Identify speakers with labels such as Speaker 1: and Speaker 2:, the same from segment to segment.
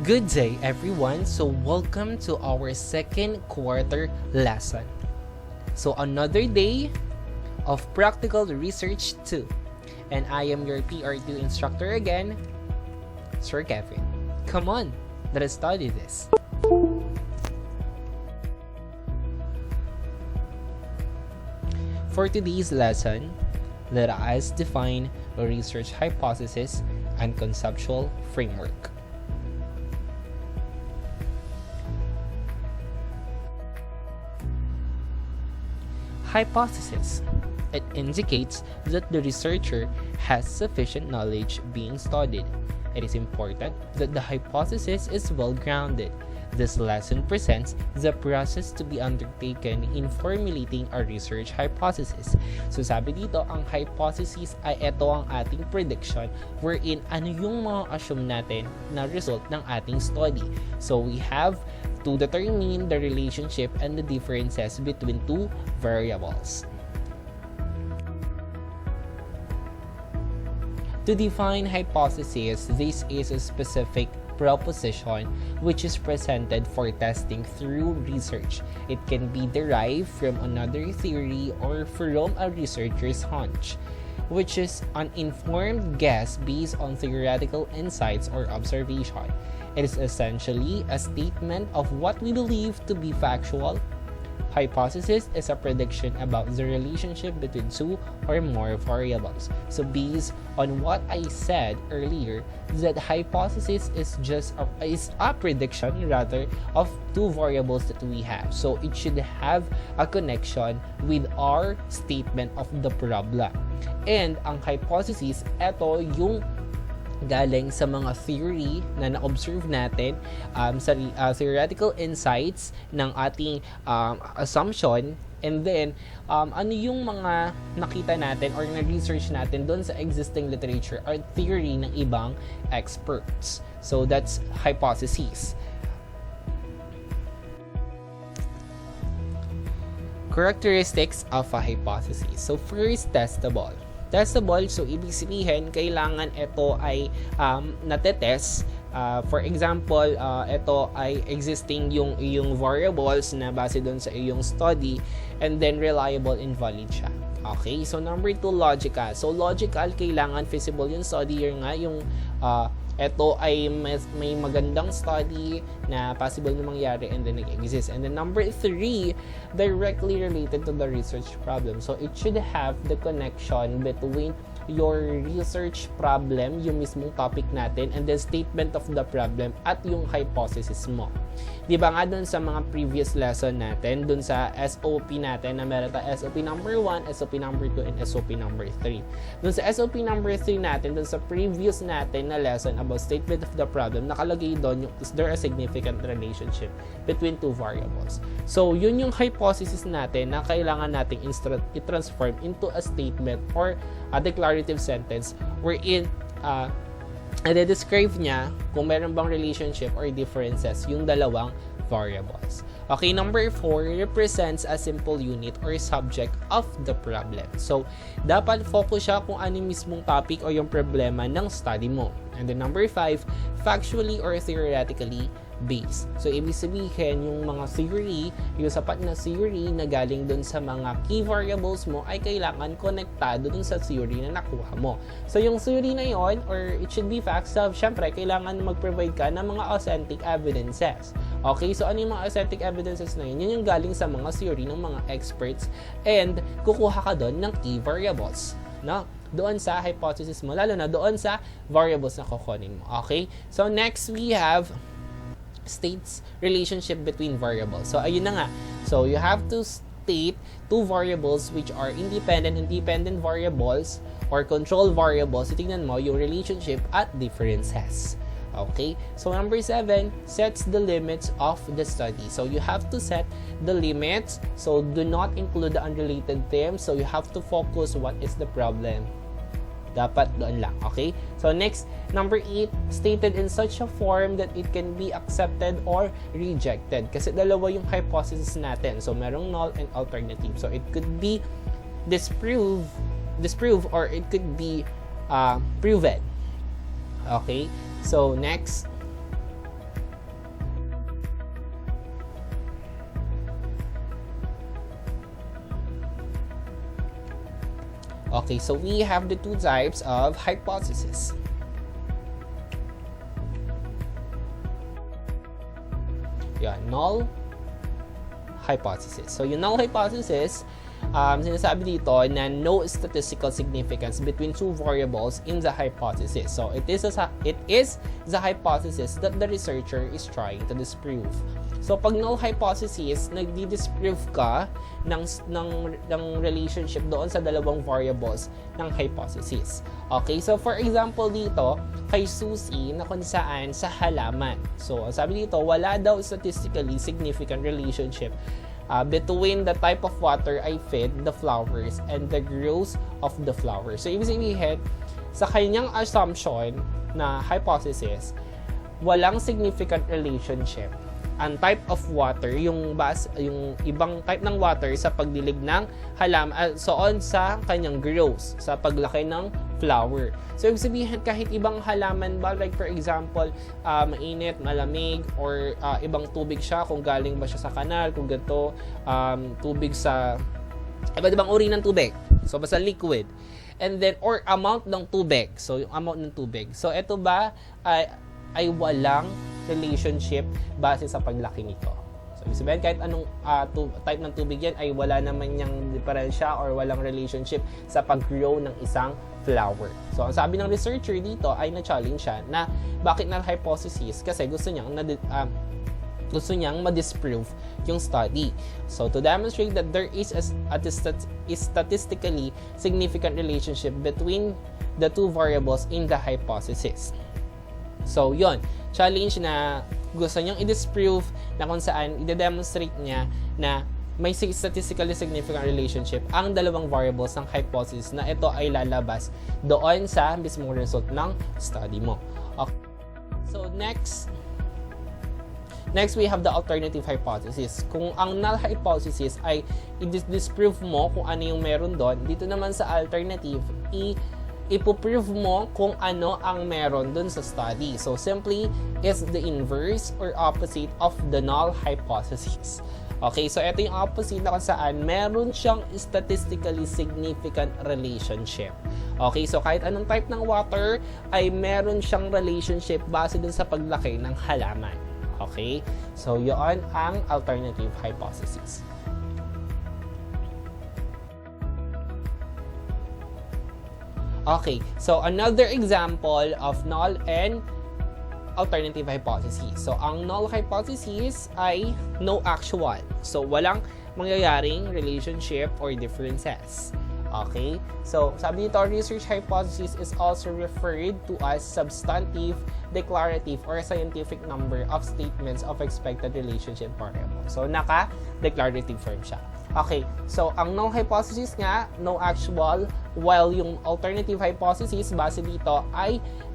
Speaker 1: Good day, everyone. So welcome to our second quarter lesson. So another day of practical research 2. And I am your PR2 instructor again, Sir Kevin. Come on, let us study this. For today's lesson, let us define a research hypothesis and conceptual framework. Hypothesis. It indicates that the researcher has sufficient knowledge being studied. It is important that the hypothesis is well-grounded. This lesson presents the process to be undertaken in formulating a research hypothesis. So sabi dito, ang hypothesis ay ito ang ating prediction wherein ano yung mga assume natin na result ng ating study. So we have to determine the relationship and the differences between two variables. To define hypothesis, this is a specific proposition which is presented for testing through research. It can be derived from another theory or from a researcher's hunch, which is an informed guess based on theoretical insights or observation. It is essentially a statement of what we believe to be factual. Hypothesis is a prediction about the relationship between two or more variables. So based on what I said earlier, that hypothesis is a prediction rather of two variables that we have. So it should have a connection with our statement of the problem. And ang hypothesis, ito yung galing sa mga theory na na-observe natin sa theoretical insights ng ating assumption, and then ano yung mga nakita natin or na-research natin doon sa existing literature or theory ng ibang experts. So that's hypotheses. Characteristics of a hypothesis. So first, testable. Testable, so ibig sabihin, kailangan ito ay natetest. For example, ito ay existing yung iyong variables na base doon sa iyong study, and then reliable and valid siya. Okay, so number 2, logical. So logical, kailangan feasible yung study, yung nga yung ito ay may magandang study na possible na mangyari and then nag-exist. And then number 3, directly related to the research problem. So it should have the connection between your research problem, yung mismong topic natin, and the statement of the problem at yung hypothesis mo. Di ba nga dun sa mga previous lesson natin, dun sa SOP natin na meron tayo SOP number 1, SOP number 2, and SOP number 3. Dun sa SOP number 3 natin, dun sa previous natin na lesson about statement of the problem, nakalagay doon yung is there a significant relationship between two variables. So yun yung hypothesis natin na kailangan nating i-transform into a statement or a declarative sentence wherein i-describe niya kung meron bang relationship or differences yung dalawang variables. Okay, number 4 represents a simple unit or subject of the problem. So, dapat focus siya kung ano mismong topic o yung problema ng study mo. And then number 5, factually or theoretically based. So, ibig sabihin, yung mga theory, yung sapat na theory na galing dun sa mga key variables mo ay kailangan konektado dun sa theory na nakuha mo. So, yung theory na yon, or it should be facts, syempre, kailangan mag-provide ka ng mga authentic evidences. Okay, so ano yung mga authentic evidences na yun? Yun yung galing sa mga theory ng mga experts, and kukuha ka doon ng key variables, no? Doon sa hypothesis mo, lalo na doon sa variables na kukunin mo. Okay, so next we have states relationship between variables. So ayun na nga. So you have to state two variables which are independent variables or control variables. Tingnan mo yung relationship at differences. Okay? So number 7 sets the limits of the study. So you have to set the limits. So do not include the unrelated themes. So you have to focus what is the problem. Dapat doon lang. Okay? So next, number 8, stated in such a form that it can be accepted or rejected. Kasi dalawa yung hypothesis natin. So merong null and alternative. So it could be disprove or it could be proven. Okay? So next, Okay, so we have the two types of hypothesis. Yan, null hypothesis. So, yung null hypothesis, sinasabi dito na no statistical significance between two variables in the hypothesis. So, it is the hypothesis that the researcher is trying to disprove. So, pag null hypothesis, nagdi-disprove ka ng relationship doon sa dalawang variables ng hypothesis. Okay, so for example dito, kay Susie na kung saan sa halaman. So, sabi dito, wala daw statistically significant relationship between the type of water I fed the flowers and the growth of the flowers. So, ibig sabihin, sa kanyang assumption na hypothesis, walang significant relationship ang type of water, yung ibang type ng water sa pagdilig ng halaman, sa kanyang growth, sa paglaki ng flower. So, ibig sabihin, kahit ibang halaman ba, like for example, mainit, malamig, or ibang tubig siya, kung galing ba siya sa kanal, kung ganito, tubig sa, iba't ibang uri ng tubig. So, basta liquid. And then, or amount ng tubig. So, yung amount ng tubig. So, ito ba ay walang relationship base sa paglaki nito. So, sabihin, kahit anong type ng tubig yan, ay wala naman niyang diferensya or walang relationship sa pag-grow ng isang flower. So, ang sabi ng researcher dito ay na-challenge siya na bakit null hypothesis? Kasi gusto niyang ma-disprove yung study. So, to demonstrate that there is a statistically significant relationship between the two variables in the hypothesis. So, yon, challenge na gusto niyang i-disprove na kung saan i-demonstrate niya na may statistically significant relationship ang dalawang variables ng hypothesis na ito ay lalabas doon sa mismong result ng study mo. Okay. So, next we have the alternative hypothesis. Kung ang null hypothesis ay i-disprove mo kung ano yung meron doon, dito naman sa alternative, ipoprove mo kung ano ang meron dun sa study. So, simply is the inverse or opposite of the null hypothesis. Okay, so ito yung opposite na kung saan meron siyang statistically significant relationship. Okay, so kahit anong type ng water ay meron siyang relationship base dun sa paglaki ng halaman. Okay, so yun ang alternative hypothesis. Okay, so another example of null and alternative hypothesis. So, ang null hypothesis ay no actual. So, walang mangyayaring relationship or differences. Okay? So, sabi dito, research hypothesis is also referred to as substantive, declarative, or scientific number of statements of expected relationship variable. So, naka-declarative form siya. Okay, so ang null hypothesis nga, no actual, while yung alternative hypothesis, base dito,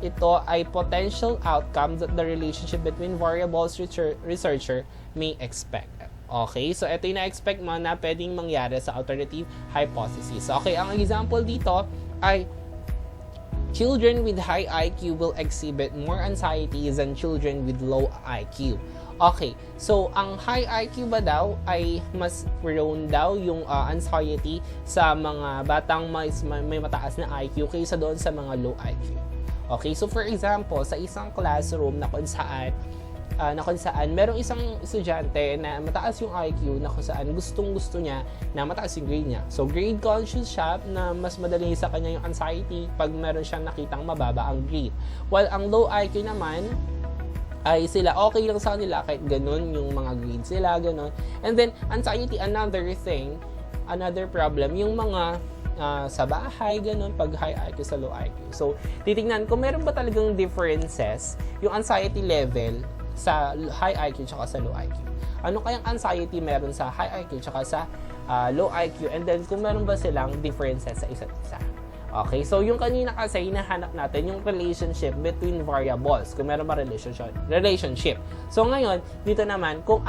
Speaker 1: ito ay potential outcome that the relationship between variables researcher may expect. Okay, so ito yung na-expect mo na pwedeng mangyari sa alternative hypothesis. Okay, ang example dito ay children with high IQ will exhibit more anxiety than children with low IQ. Okay, so ang high IQ ba daw ay mas prone daw yung anxiety sa mga batang may mataas na IQ kaysa doon sa mga low IQ. Okay, so for example, sa isang classroom na kung saan merong isang estudyante na mataas yung IQ na kung saan gustong-gusto niya na mataas yung grade niya. So, grade conscious siya na mas madali sa kanya yung anxiety pag meron siyang nakitang mababa ang grade. While ang low IQ naman, ay sila okay lang sa kanila kahit ganun yung mga grades sila, ganun. And then, anxiety, another problem, yung mga sa bahay, ganun, pag high IQ sa low IQ. So, titignan kung meron ba talagang differences yung anxiety level sa high IQ tsaka sa low IQ. Ano kayang anxiety meron sa high IQ tsaka sa low IQ, and then kung meron ba silang differences sa isa't isa. Okay, so yung kanina kasi hinahanap natin yung relationship between variables, kung meron ba relationship. So ngayon, dito naman kung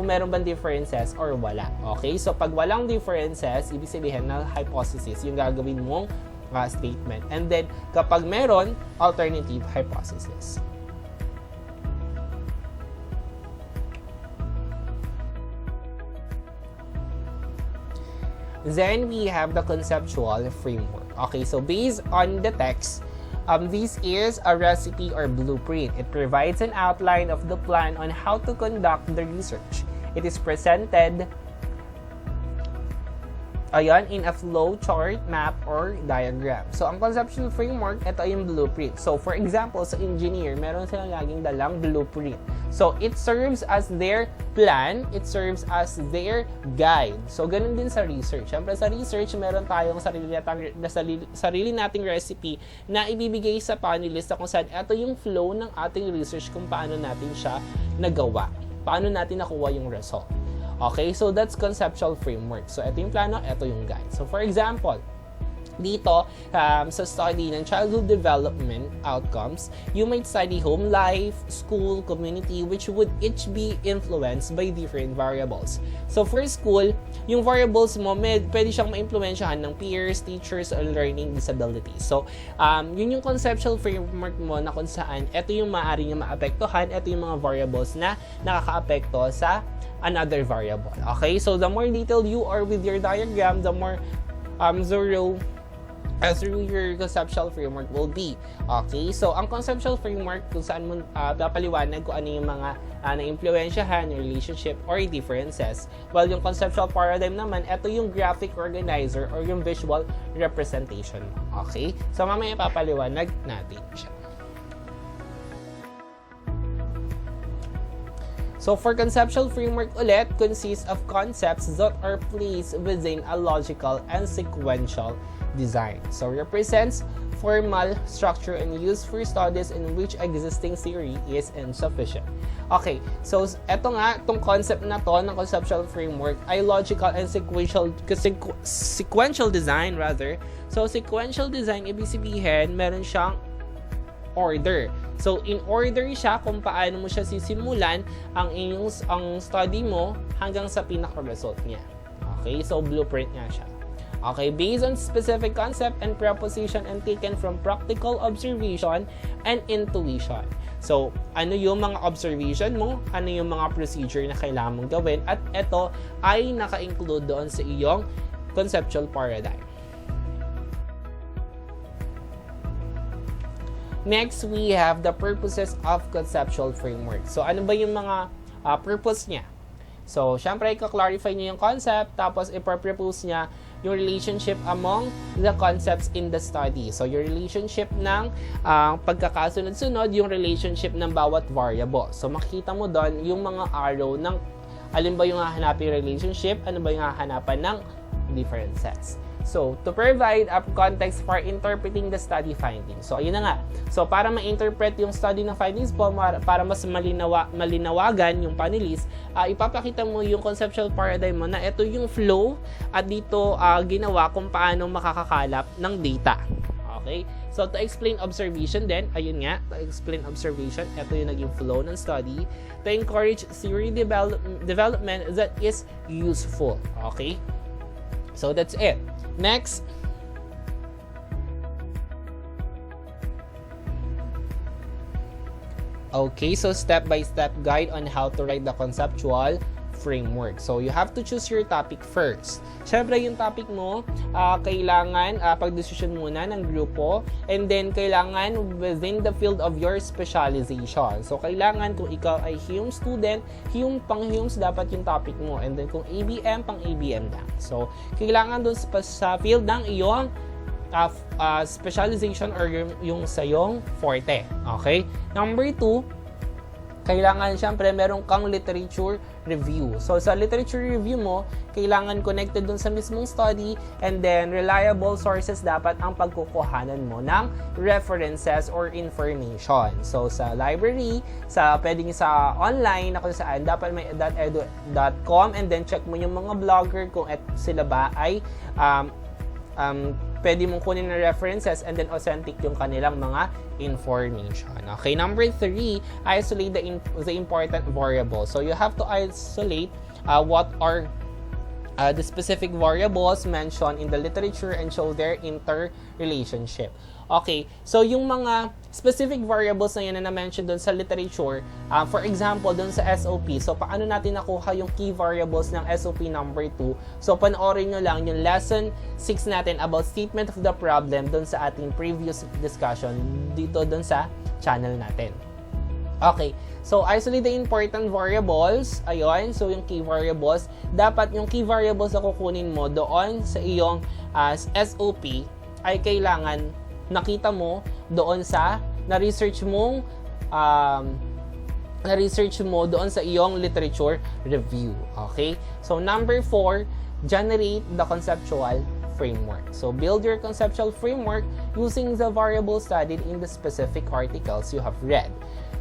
Speaker 1: meron bang differences or wala. Okay, so pag walang differences, ibig sabihin na hypothesis yung gagawin mong statement. And then kapag meron, alternative hypothesis. Then we have the conceptual framework. Okay, so based on the text, this is a recipe or blueprint. It provides an outline of the plan on how to conduct the research. It is presented in a flow chart, map, or diagram. So, ang conceptual framework, ito yung blueprint. So, for example, sa engineer, meron silang laging dalang blueprint. So, it serves as their plan, it serves as their guide. So, ganun din sa research. Siyempre, sa research, meron tayong sarili nating recipe na ibibigay sa panelist kung saan ito yung flow ng ating research kung paano natin siya nagawa. Paano natin nakuha yung result. Okay, so that's conceptual framework. So, ito yung plano, ito yung guide. So, for example, dito, sa study ng childhood development outcomes, you might study home life, school, community, which would each be influenced by different variables. So, for school, yung variables mo, pwede siyang ma-impluwensyahan ng peers, teachers, or learning disabilities. So, yun yung conceptual framework mo na kung saan, ito yung maaari niya maapektuhan, ito yung mga variables na nakakaapekto sa another variable. Okay, so the more detailed you are with your diagram, the more thorough your conceptual framework will be. Okay, so ang conceptual framework kung saan mo papaliwanag kung ano yung mga na-impluwensyahan, relationship, or differences. While yung conceptual paradigm naman, ito yung graphic organizer or yung visual representation. Okay, so mamaya papaliwanag natin siya. So, for conceptual framework ulit, consists of concepts that are placed within a logical and sequential design. So, represents formal structure and used for studies in which existing theory is insufficient. Okay, so eto nga, itong concept na to ng conceptual framework ay logical and sequential design rather. So, sequential design, ibig sabihin, meron siyang order. So, in order siya kung paano mo siya sisimulan ang study mo hanggang sa pinaka-result niya. Okay, so blueprint nga siya. Okay, based on specific concept and proposition and taken from practical observation and intuition. So, ano yung mga observation mo, ano yung mga procedure na kailangan mong gawin, at ito ay naka-include doon sa iyong conceptual paradigm. Next, we have the purposes of conceptual framework. So, ano ba yung mga purpose niya? So, syempre, i-clarify niya yung concept, tapos i-propose niya yung relationship among the concepts in the study. So, yung relationship ng pagkakasunod-sunod, yung relationship ng bawat variable. So, makikita mo doon yung mga arrow ng alin ba yung hahanapin relationship, ano ba yung hahanapan ng differences. So, to provide a context for interpreting the study findings. So, ayun na nga. So, para ma-interpret yung study ng findings po, para mas malinawagan yung panelist, ipapakita mo yung conceptual paradigm mo na ito yung flow at dito ginawa kung paano makakakalap ng data. Okay? So, to explain observation din, ayun nga, to explain observation, ito yung naging flow ng study. To encourage theory development that is useful. Okay? So, that's it. Next, okay, so step-by-step guide on how to write the conceptual framework. So, you have to choose your topic first. Siyempre, yung topic mo, kailangan pag-decision muna ng grupo, and then kailangan within the field of your specialization. So, kailangan kung ikaw ay Hume student, pang-Humes dapat yung topic mo, and then kung ABM, pang-ABM lang. So, kailangan dun sa field ng iyong specialization or yung sa iyong forte. Okay? Number 2, kailangan syempre meron kang literature review. So, sa literature review mo, kailangan connected dun sa mismong study, and then reliable sources dapat ang pagkukuhanan mo ng references or information. So, sa library, pwedeng sa online na kung saan, dapat may .edu.com, and then check mo yung mga blogger kung sila ba ay pwede mong kunin na references, and then authentic yung kanilang mga information. Okay, number 3, isolate the important variables. So, you have to isolate what are the specific variables mentioned in the literature and show their interrelationship. Okay, so yung mga specific variables na yan na na-mention doon sa literature, for example, doon sa SOP, so paano natin nakuha yung key variables ng SOP number 2? So panoorin nyo lang yung lesson 6 natin about statement of the problem doon sa ating previous discussion dito doon sa channel natin. Okay, so isolate the important variables. Ayun, so yung key variables, dapat yung key variables na kukunin mo doon sa iyong SOP ay kailangan nakita mo doon sa na-research mo doon sa iyong literature review. Okay, so number 4, generate the conceptual framework. So build your conceptual framework using the variables studied in the specific articles you have read.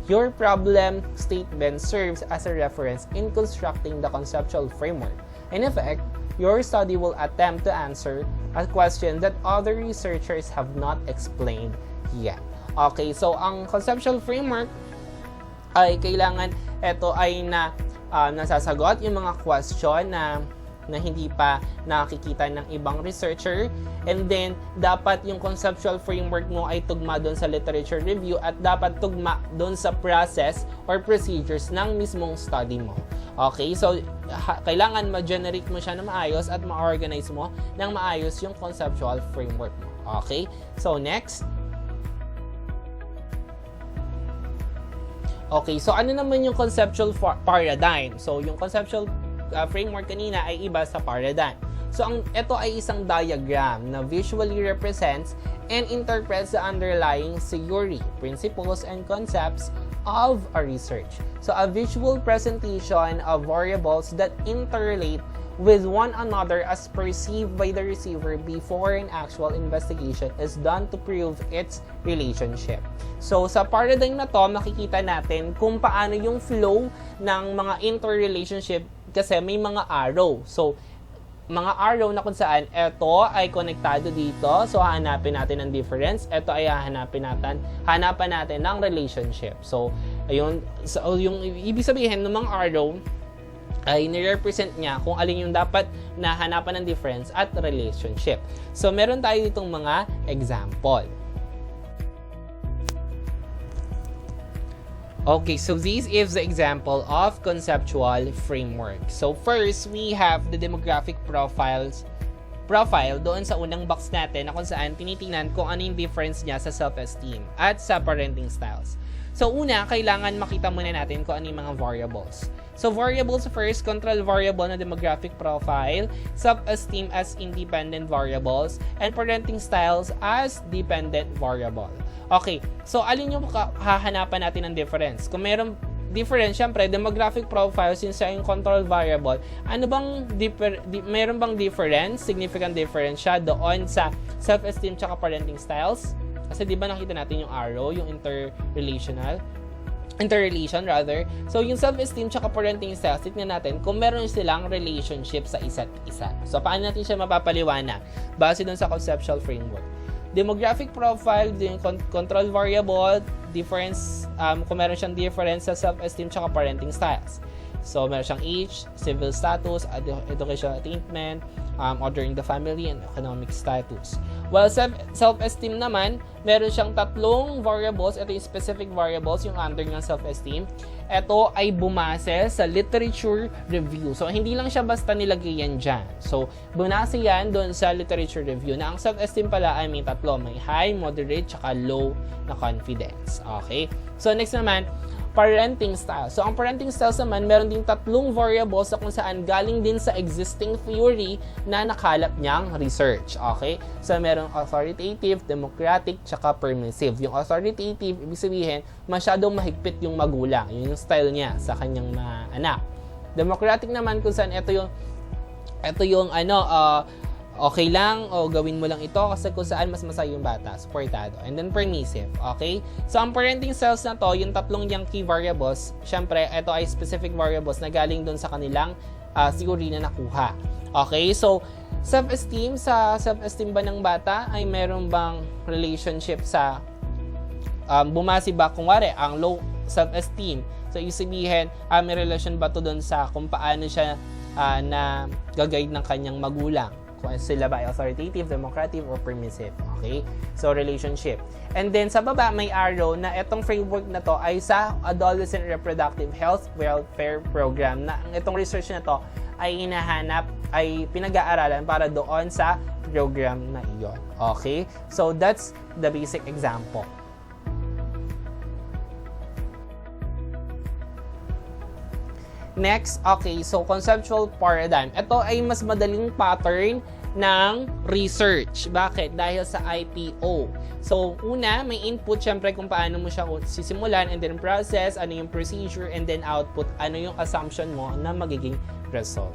Speaker 1: Your problem statement serves as a reference in constructing the conceptual framework. In effect, your study will attempt to answer a question that other researchers have not explained yet. Okay, so ang conceptual framework ay kailangan ito ay nasasagot yung mga question na hindi pa nakikita ng ibang researcher, and then dapat yung conceptual framework mo ay tugma doon sa literature review at dapat tugma doon sa process or procedures ng mismong study mo. Okay, so kailangan ma-generate mo siya na maayos at ma-organize mo ng maayos yung conceptual framework mo. Okay, so next. Okay, so ano naman yung conceptual paradigm? So yung conceptual framework kanina ay iba sa paradigm. So ito ay isang diagram na visually represents and interprets the underlying theory, principles, and concepts of a research. So a visual presentation of variables that interrelate with one another as perceived by the receiver before an actual investigation is done to prove its relationship. So sa paradigm na to, makikita natin kung paano yung flow ng mga interrelationship kasi may mga arrow. So, mga arrow na kung saan ito ay konektado dito. So, hanapin natin ang difference. Ito ay hanapan natin ng relationship. So, ayun. So, yung ibig sabihin ng mga arrow ay nirepresent niya kung alin yung dapat na hanapan ng difference at relationship. So, meron tayo ditong mga example. Okay, so this is the example of conceptual framework. So first, we have the demographic profile doon sa unang box natin na kung saan tinitingnan kung ano yung difference niya sa self-esteem at sa parenting styles. So una, kailangan makita muna natin kung ano yung mga variables. So variables first, control variable na demographic profile, self-esteem as independent variables, and parenting styles as dependent variable. Okay, so alin yung hahanapan natin ng difference? Kung merong difference, syempre, demographic profile, since yung control variable, ano bang meron bang difference, significant difference siya doon sa self-esteem tsaka parenting styles? Kasi di ba nakita natin yung arrow, yung interrelation rather. So yung self-esteem tsaka parenting styles, tignan natin kung meron silang relationship sa isa't isa. So paano natin siya mapapaliwanag? Base dun sa conceptual framework. Demographic profile, yung control variable, difference, kung meron siyang difference sa self-esteem tsaka parenting styles. So, meron siyang age, civil status, educational attainment, ordering the family, and economic status. While self-esteem naman, meron siyang tatlong variables. Ito yung specific variables, yung under ng self-esteem. Ito ay bumase sa literature review. So, hindi lang siya basta nilagay yan dyan. So, bumase yan doon sa literature review na ang self-esteem pala ay may tatlo. May high, moderate, tsaka low na confidence. Okay? So, next naman, parenting style. So, ang parenting styles naman, meron din tatlong variables na kung saan galing din sa existing theory na nakalap niyang research. Okay? So, meron authoritative, democratic, tsaka permissive. Yung authoritative, ibig sabihin, masyadong mahigpit yung magulang. Yun yung style niya sa kanyang mga anak. Democratic naman, kung saan ito yung okay lang o gawin mo lang ito kasi kung saan mas masaya yung bata, supportado. And then permissive, okay? So, ang parenting styles na to, yung tatlong yung key variables, syempre, ito ay specific variables na galing doon sa kanilang theory na nakuha. Okay? So, self-esteem, sa self-esteem ba ng bata ay meron bang relationship sa bumasi ba, kung wari, ang low self-esteem. So, ibig sabihin, may relation ba to doon sa kung paano siya na gagayad ng kanyang magulang. Kung sila ba ay authoritative, democratic, or permissive. Okay? So, relationship. And then, sa baba, may arrow na itong framework na to ay sa Adolescent Reproductive Health Welfare Program na itong research na to ay hinahanap, ay pinag-aaralan para doon sa program na iyon. Okay? So, that's the basic example. Next, okay, so conceptual paradigm. Ito ay mas madaling pattern ng research. Bakit? Dahil sa IPO. So, una, may input syempre kung paano mo siya sisimulan, and then process, ano yung procedure, and then output, ano yung assumption mo na magiging result.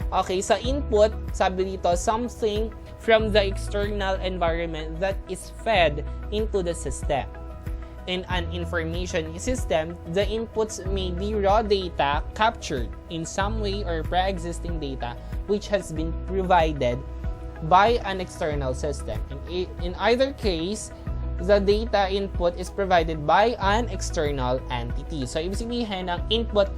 Speaker 1: Okay, sa input, sabi dito, something from the external environment that is fed into the system. In an information system, the inputs may be raw data captured in some way or pre-existing data which has been provided by an external system. In either case, the data input is provided by an external entity. So, ibig sabihin ng input,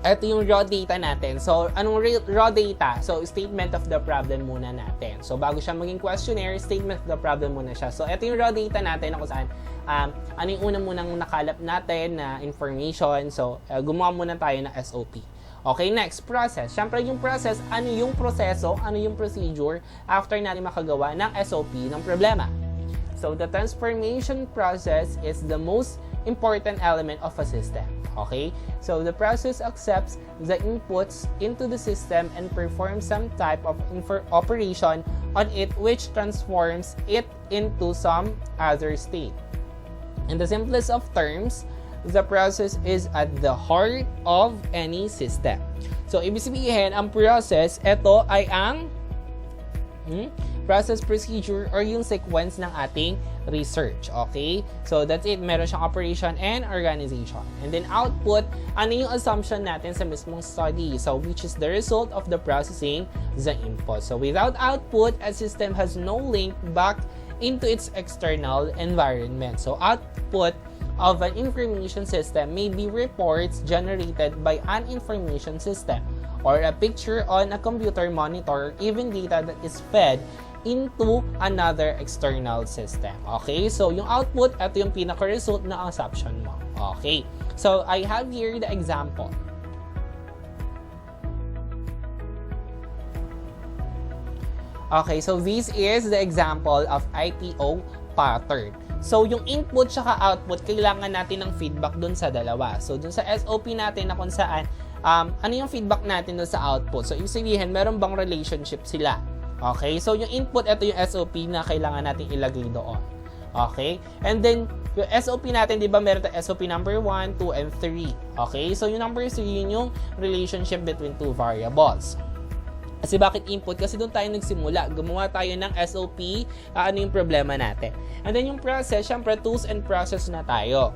Speaker 1: ito yung raw data natin. So, anong raw data? So, statement of the problem muna natin. So, bago siya maging questionnaire, statement of the problem muna siya. So, ito yung raw data natin na kung saan, ano yung una munang nakalap natin na information. So, gumawa muna tayo ng SOP. Okay, next, process. Siyempre, yung process, ano yung proseso, ano yung procedure after natin makagawa ng SOP ng problema. So, the transformation process is the most important element of a system. Okay? So, the process accepts the inputs into the system and performs some type of operation on it which transforms it into some other state. In the simplest of terms, the process is at the heart of any system. So, ibig sabihin, ang process, ito ay ang process, procedure, or yung sequence ng ating research. Okay? So, that's it. Meron siyang operation and organization. And then, output, ano yung assumption natin sa mismong study? So, which is the result of the processing the input. So, without output, a system has no link back into its external environment. So, output of an information system may be reports generated by an information system or a picture on a computer monitor, or even data that is fed into another external system. Okay? So, yung output, ito yung pinaka-result na assumption mo. Okay? So, I have here the example. Okay, so this is the example of IPO pattern. So, yung input tsaka output, kailangan natin ng feedback dun sa dalawa. So, dun sa SOP natin na kung saan, ano yung feedback natin dun sa output? So, ibig sabihin, meron bang relationship sila? Okay? So, yung input, ito yung SOP na kailangan natin ilagay doon. Okay? And then, yung SOP natin, di ba, meron tayong SOP number 1, 2, and 3. Okay? So, yung number 3, yun yung relationship between two variables. Kasi bakit input? Kasi doon tayo nagsimula. Gumawa tayo ng SOP, ano yung problema natin. And then yung process, syempre tools and process na tayo.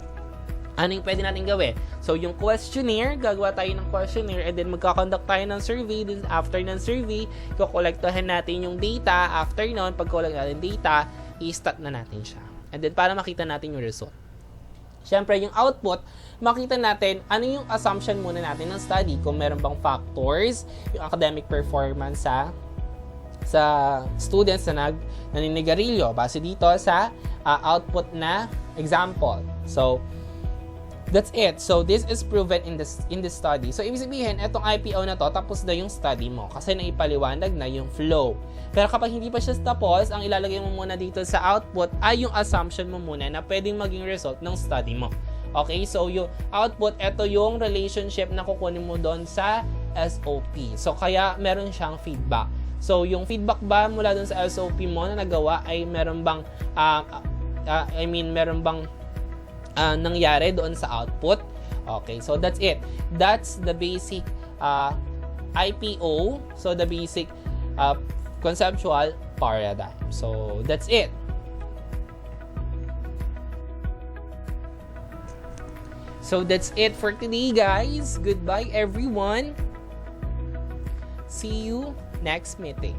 Speaker 1: Ano yung pwede natin gawin? So yung questionnaire, gagawa tayo ng questionnaire, and then magkakonduct tayo ng survey. Then after ng survey, kukolektahin natin yung data. After nun, pag-collect natin data, i-stat na natin siya. And then para makita natin yung result. Syempre, yung output, makita natin ano yung assumption muna natin ng study. Kung meron bang factors, yung academic performance sa students na naninigarilyo. Base dito sa output na example. So, that's it. So, this is proven in the study. So, ibig sabihin, itong IPO na to, tapos na yung study mo. Kasi naipaliwanag na yung flow. Pero kapag hindi pa siya tapos, ang ilalagay mo muna dito sa output ay yung assumption mo muna na pwedeng maging result ng study mo. Okay? So, yung output, ito yung relationship na kukunin mo doon sa SOP. So, kaya meron siyang feedback. So, yung feedback ba mula doon sa SOP mo na nagawa ay meron bang, meron bang nangyari doon sa output? Okay, so that's it. That's the basic IPO. So, the basic conceptual paradigm. So, that's it. So, that's it for today, guys. Goodbye, everyone. See you next meeting.